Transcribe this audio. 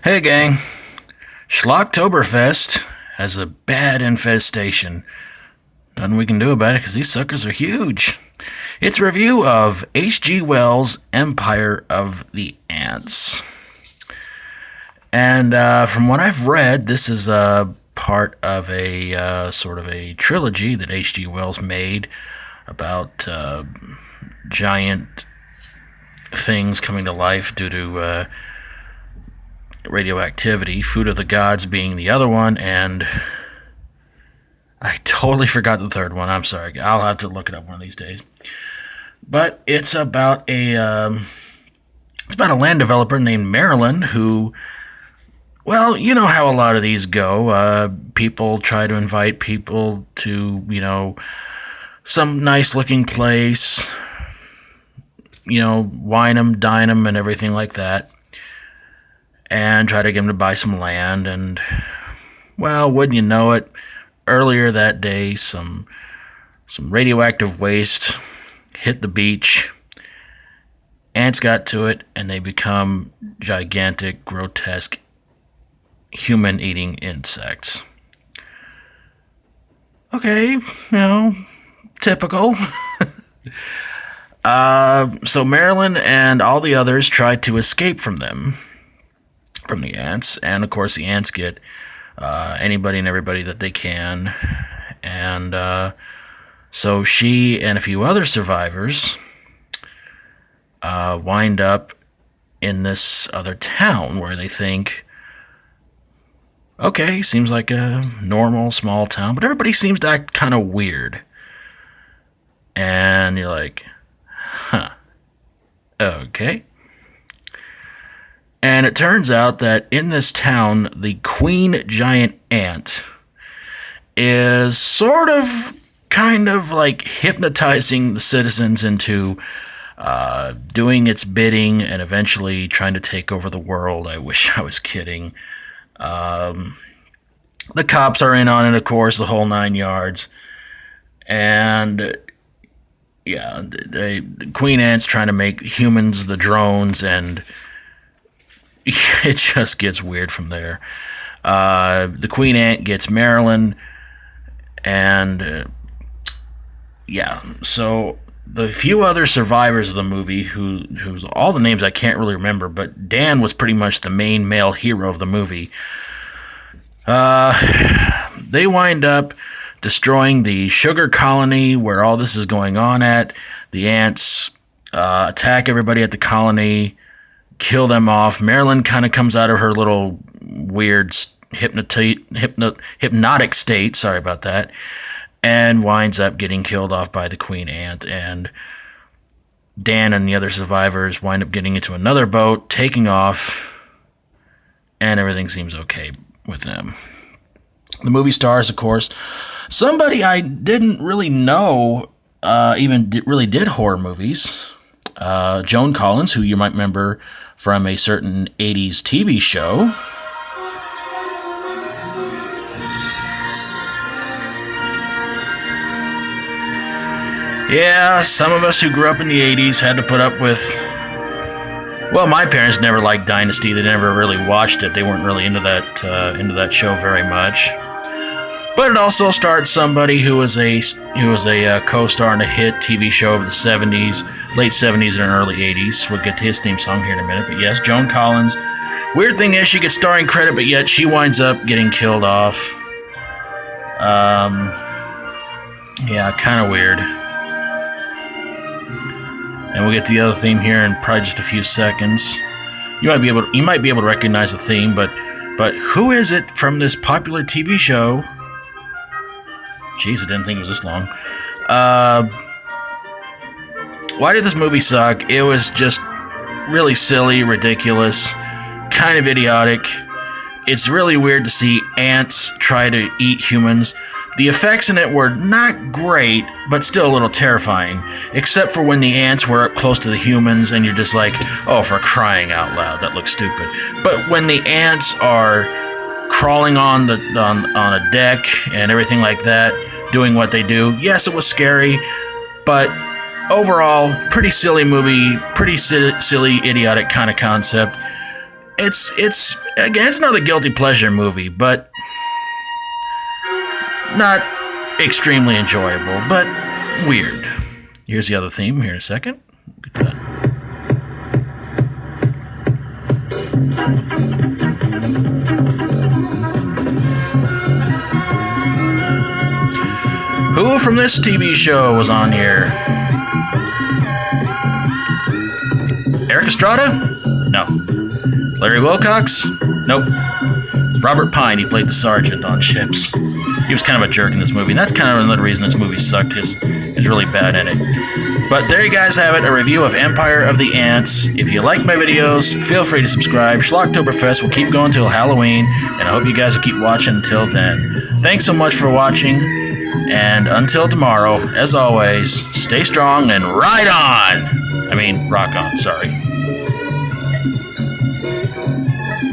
Hey gang, Schlocktoberfest has a bad infestation. Nothing we can do about it because these suckers are huge. It's a review of H.G. Wells' Empire of the Ants. And from what I've read, this is a part of a sort of a trilogy that H.G. Wells made about giant things coming to life due to radioactivity, Food of the Gods being the other one, and I totally forgot the third one. I'm sorry. I'll have to look it up one of these days. But it's about a land developer named Marilyn who, well, you know how a lot of these go. People try to invite people to, some nice looking place, wine them, dine them, and everything like that. And try to get him to buy some land, and, well, wouldn't you know it, earlier that day, some radioactive waste hit the beach. Ants got to it, and they become gigantic, grotesque, human-eating insects. Okay, typical. So Marilyn and all the others tried to escape from the ants, and of course the ants get anybody and everybody that they can, and so she and a few other survivors wind up in this other town where they think, okay, seems like a normal small town, but everybody seems to act kind of weird, and you're like, okay. And it turns out that in this town, the queen giant ant is kind of like hypnotizing the citizens into doing its bidding and eventually trying to take over the world. I wish I was kidding. The cops are in on it, of course, the whole 9 yards. And yeah, the queen ant's trying to make humans the drones, and it just gets weird from there. The queen ant gets Marilyn, and so the few other survivors of the movie, who's all the names I can't really remember, but Dan was pretty much the main male hero of the movie. They wind up destroying the sugar colony where all this is going on at. The ants attack everybody at the colony, kill them off. Marilyn kind of comes out of her little weird hypnotic state, sorry about that, and winds up getting killed off by the queen ant. And Dan and the other survivors wind up getting into another boat, taking off, and everything seems okay with them. The movie stars, of course, somebody I didn't really know really did horror movies. Joan Collins, who you might remember from a certain 80s TV show. Yeah, some of us who grew up in the 80s had to put up with... Well, my parents never liked Dynasty. They never really watched it. They weren't really into that show very much. But it also starred somebody who was a co-star in a hit TV show of the 70s, late 70s and early 80s. We'll get to his theme song here in a minute. But yes, Joan Collins. Weird thing is she gets starring credit, but yet she winds up getting killed off. Yeah, kind of weird. And we'll get to the other theme here in probably just a few seconds. You might be able to recognize the theme, but who is it from this popular TV show? Jeez, I didn't think it was this long. Why did this movie suck? It was just really silly, ridiculous, kind of idiotic. It's really weird to see ants try to eat humans. The effects in it were not great, but still a little terrifying, except for when the ants were up close to the humans and you're just like, oh, for crying out loud, that looks stupid. But when the ants are crawling on a deck and everything like that, doing what they do, yes, it was scary, but overall, pretty silly movie, pretty silly, idiotic kind of concept. it's again, it's another guilty pleasure movie, but not extremely enjoyable, but weird. Here's the other theme here in a second. Look at that. Who from this TV show was on here? Eric Estrada? No. Larry Wilcox? Nope. Robert Pine, he played the sergeant on ships. He was kind of a jerk in this movie, and that's kind of another reason this movie sucked, because he's really bad in it. But there you guys have it, a review of Empire of the Ants. If you like my videos, feel free to subscribe. Schlocktoberfest will keep going till Halloween, and I hope you guys will keep watching until then. Thanks so much for watching, and until tomorrow, as always, stay strong and ride on! I mean, rock on, sorry.